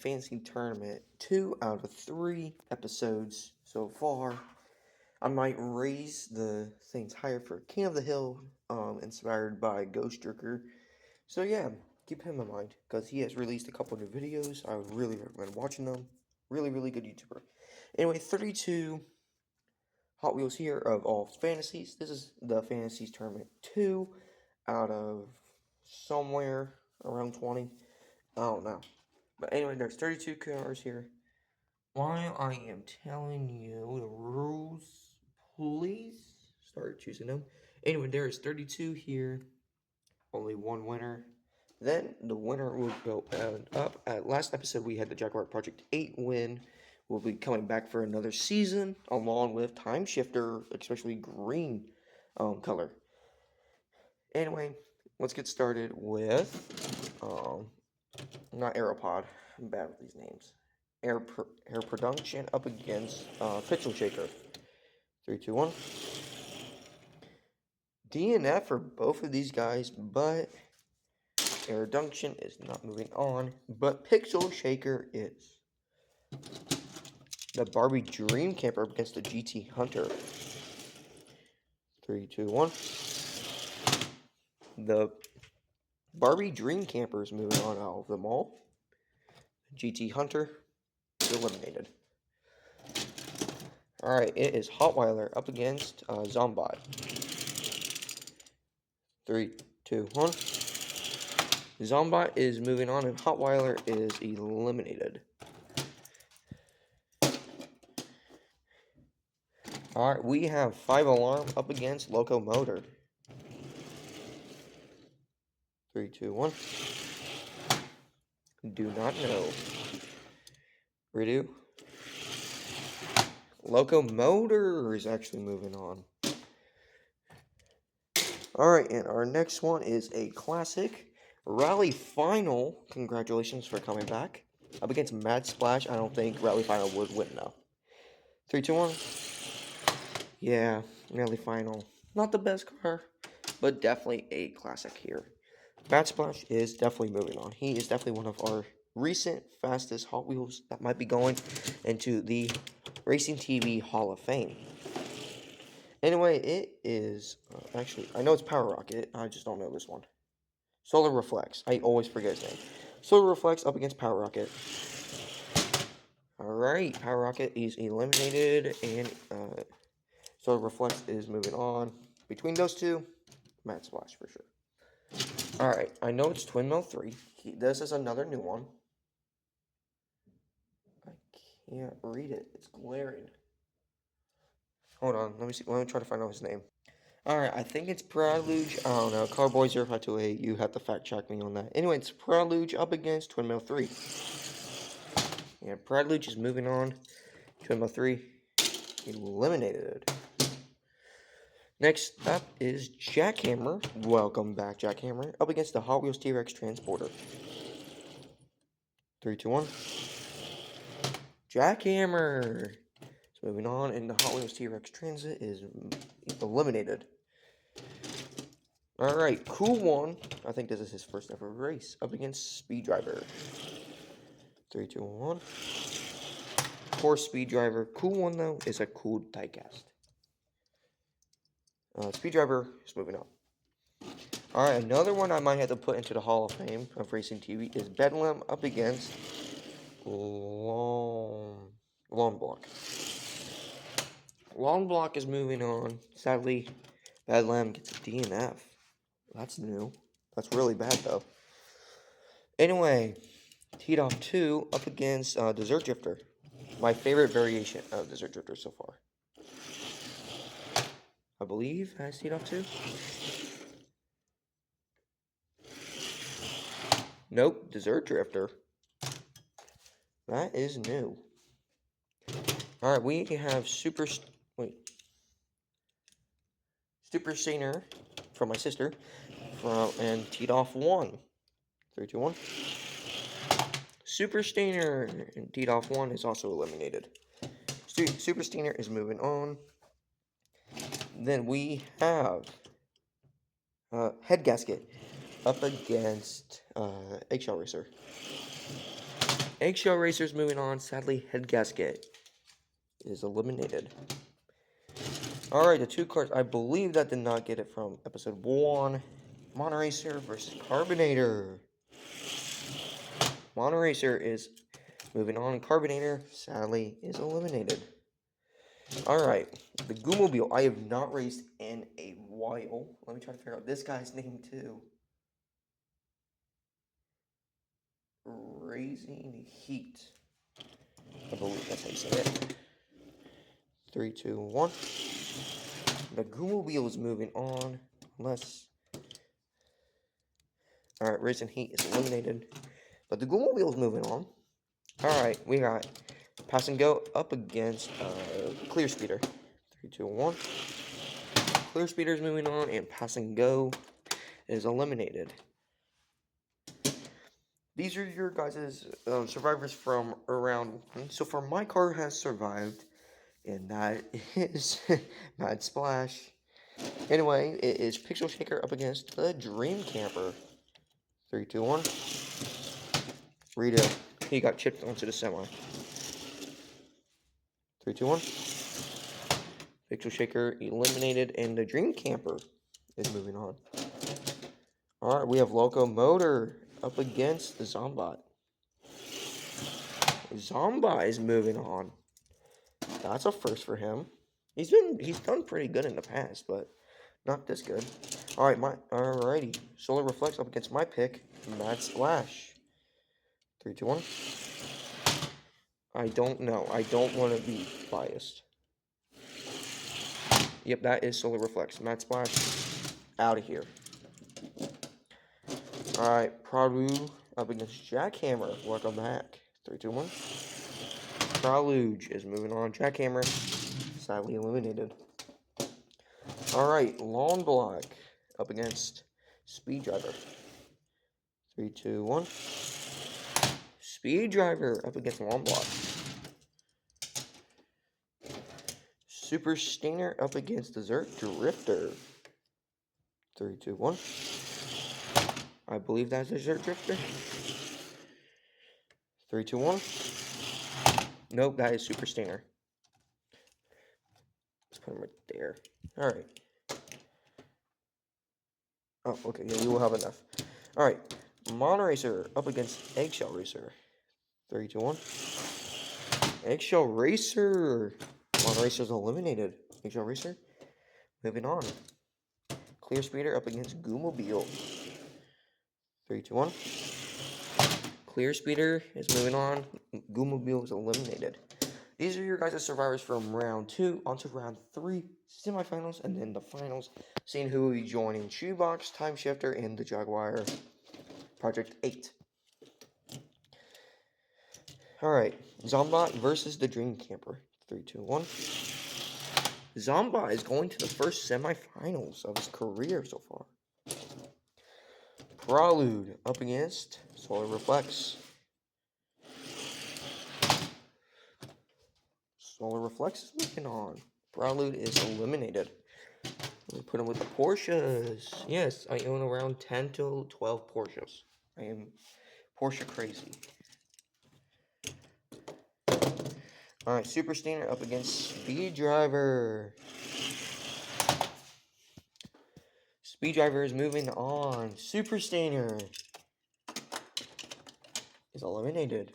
Fantasy Tournament 2 out of 3 episodes so far. I might raise the things higher for King of the Hill, inspired by Ghost Jerker. So yeah, keep him in mind, because he has released a couple new videos. I would really recommend watching them. Really good YouTuber. Anyway, 32 Hot Wheels here of all fantasies. This is the Fantasies Tournament 2 out of somewhere around 20. I don't know. But anyway, there's 32 cars here. While I am telling you the rules, please start choosing them. Anyway, there is 32 here. Only one winner. Then the winner will go up. At last episode, we had the Jaguar Project 8 win. We'll be coming back for another season, along with Time Shifter, especially green color. Anyway, let's get started with not Aeropod. I'm bad with these names. Air Production up against Pixel Shaker. 3, 2, 1. DNF for both of these guys, but Air Production is not moving on. But Pixel Shaker is. The Barbie Dream Camper up against the GT Hunter. 3, 2, 1. The Barbie Dream Camper is moving on out of them all. GT Hunter is eliminated. Alright, it is Hotweiler up against Zombot. 3, 2, 1. Zombot is moving on and Hotweiler is eliminated. Alright, we have 5 Alarm up against Locomotor. 3, 2, 1. Do not know. Redo. Locomotor is actually moving on. Alright, and our next one is a classic Rally Final. Congratulations for coming back. Up against Mad Splash. I don't think Rally Final would win though. 3, 2, 1. Yeah, Rally Final. Not the best car, but definitely a classic here. Mad Splash is definitely moving on. He is definitely one of our recent fastest Hot Wheels that might be going into the Racing TV Hall of Fame. Anyway, it is, actually, I know it's Power Rocket, I just don't know this one. Solar Reflex, I always forget his name. Solar Reflex up against Power Rocket. Alright, Power Rocket is eliminated, and Solar Reflex is moving on. Between those two, Mad Splash for sure. Alright, I know it's Twin Mill 3. This is another new one. I can't read it, it's glaring. Hold on, let me see. Let me try to find out his name. Alright, I think it's Praluge. I don't know. Carboy0528, you have to fact check me on that. Anyway, it's Praluge up against Twin Mill 3. Yeah, Praluge is moving on. Twin Mill 3 eliminated. Next up is Jackhammer. Welcome back, Jackhammer. Up against the Hot Wheels T-Rex Transporter. 3, 2, 1. Jackhammer. Moving on, and the Hot Wheels T-Rex Transit is eliminated. Alright, Cool One. I think this is his first ever race. Up against Speed Driver. 3, 2, 1. Poor Speed Driver. Cool One, though, is a cool diecast. Speed Driver is moving on. Alright, another one I might have to put into the Hall of Fame of Racing TV is Bedlam up against Long Block. Long Block is moving on. Sadly, Bedlam gets a DNF. That's new. That's really bad, though. Anyway, Teed Off 2 up against Desert Drifter. My favorite variation of Desert Drifter so far. I believe has Teed Off 2. Nope, Desert Drifter. That is new. Alright, we have Super Stainer from my sister. And Teed Off 1. 3, 2, 1. Super Stainer and Teed Off 1 is also eliminated. Super Stainer is moving on. Then we have Head Gasket up against Eggshell Racer. Eggshell Racer's moving on. Sadly, Head Gasket is eliminated. Alright, the 2 cards. I believe that did not get it from episode 1. Monoracer versus Carbonator. Monoracer is moving on. Carbonator, sadly, is eliminated. Alright, the Goomobile. I have not raced in a while. Let me try to figure out this guy's name too. Raising Heat. I believe that's how you say it. 3, 2, 1. The Goomobile is moving on. Unless. Alright, Raising Heat is eliminated. But the Goomobile is moving on. Alright, we got Pass and Go up against Clear Speeder. 3, 2, 1. Clear Speeder is moving on, and Pass and Go is eliminated. These are your guys' survivors from round 1. So far, my car has survived, and that is Mad Splash. Anyway, it is Pixel Shaker up against the Dream Camper. 3, 2, 1. Rito. He got chipped onto the semi. 3, 2, 1. Pixel Shaker eliminated, and the Dream Camper is moving on. Alright, we have Locomotor up against the Zombot. Zombot is moving on. That's a first for him. He's done pretty good in the past, but not this good. Alrighty. Solar Reflex up against my pick, Mad Splash. 3, 2, 1. I don't know. I don't want to be biased. Yep, that is Solar Reflex. Mad Splash, out of here. Alright, Pralu up against Jackhammer. Welcome back. 3, 2, 1. Praluge is moving on. Jackhammer, sadly eliminated. Alright, Lawn Block up against Speed Driver. 3, 2, 1. Speed Driver up against Lawn Block. Super Stinger up against Desert Drifter. 3, 2, 1. I believe that's Desert Drifter. 3, 2, 1. Nope, that is Super Stinger. Let's put him right there. Alright. Oh, okay, yeah, we will have enough. Alright. Monoracer up against Eggshell Racer. 3, 2, 1. Eggshell Racer. Monoracer's eliminated. Eggshell Racer. Moving on. Clear Speeder up against Goomobile. 3, 2, 1. Clear Speeder is moving on. Goomobile is eliminated. These are your guys' survivors from round 2 onto round 3, semifinals, and then the finals. Seeing who will be joining Shoebox, Time Shifter, and the Jaguar Project 8. Alright, Zombot versus the Dream Camper. 3, 2, 1. Zombot is going to the first semifinals of his career so far. Prelude up against Solar Reflex. Solar Reflex is moving on. Prelude is eliminated. We put him with the Porsches. Yes, I own around 10 to 12 Porsches. I am Porsche crazy. Alright, Super Stinger up against Speed Driver. Speed Driver is moving on. Super Stinger is eliminated.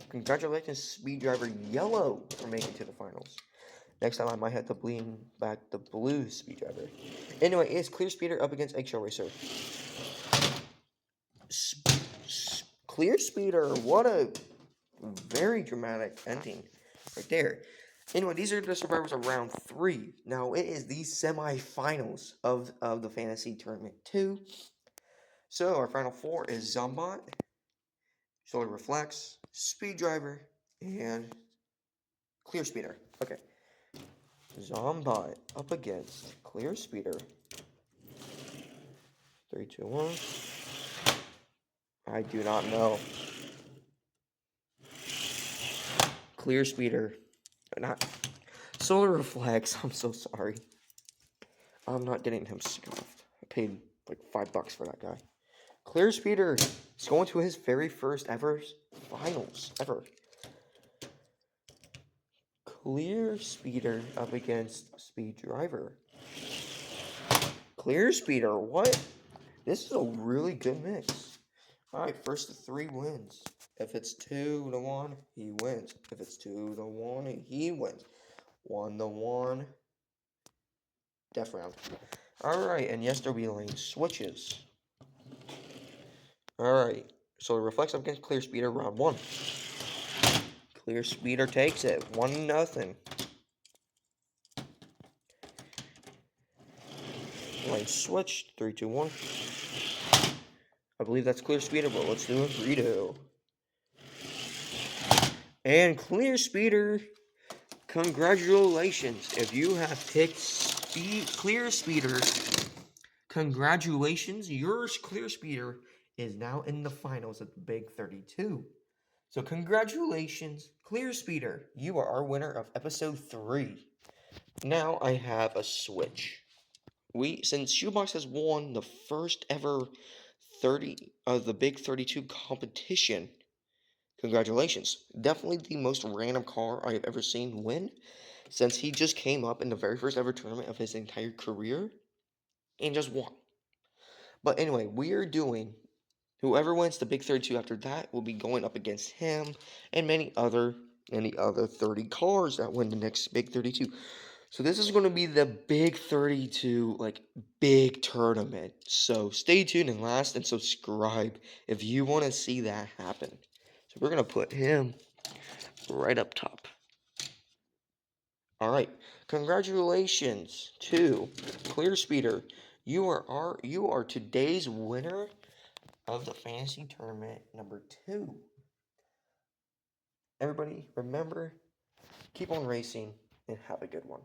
Congratulations, Speed Driver Yellow, for making it to the finals. Next time I might have to bring back the blue Speed Driver. Anyway, it's Clear Speeder up against Eggshell Racer. Clear Speeder, what a very dramatic ending right there. Anyway, these are the survivors of round 3. Now, it is the semifinals of the Fantasy Tournament 2. So, our final 4 is Zombot, Solar Reflex, Speed Driver, and Clear Speeder. Okay. Zombot up against Clear Speeder. 3, 2, 1. I do not know. Clear Speeder. Not Solar Reflex. I'm so sorry. I'm not getting him scuffed. I paid like $5 for that guy. Clear Speeder is going to his very first ever finals ever. Clear Speeder up against Speed Driver. Clear Speeder, what? This is a really good mix. Alright, first of 3 wins. If it's 2-1, he wins. If it's 2-1, he wins. 1-1. Death round. Alright, and yes, there'll be lane switches. Alright, so Reflex up against Clear Speeder, round 1. Clear Speeder takes it, 1-0. Lane switch, 3, 2, 1. I believe that's Clear Speeder, but let's do a redo. And Clear Speeder, congratulations. If you have picked Clear Speeder, congratulations. Your Clear Speeder is now in the finals at the Big 32. So congratulations, Clear Speeder. You are our winner of episode 3. Now I have a switch. Since Shoebox has won the first ever the Big 32 competition, congratulations. Definitely the most random car I have ever seen win, since he just came up in the very first ever tournament of his entire career and just won. But anyway, we are doing, whoever wins the Big 32 after that will be going up against him and many other 30 cars that win the next Big 32. So this is going to be the Big 32, big tournament. So stay tuned and last and subscribe if you want to see that happen. So we're going to put him right up top. All right, congratulations to Clear Speeder. You are today's winner of the fantasy tournament number 2. Everybody, remember, keep on racing and have a good one.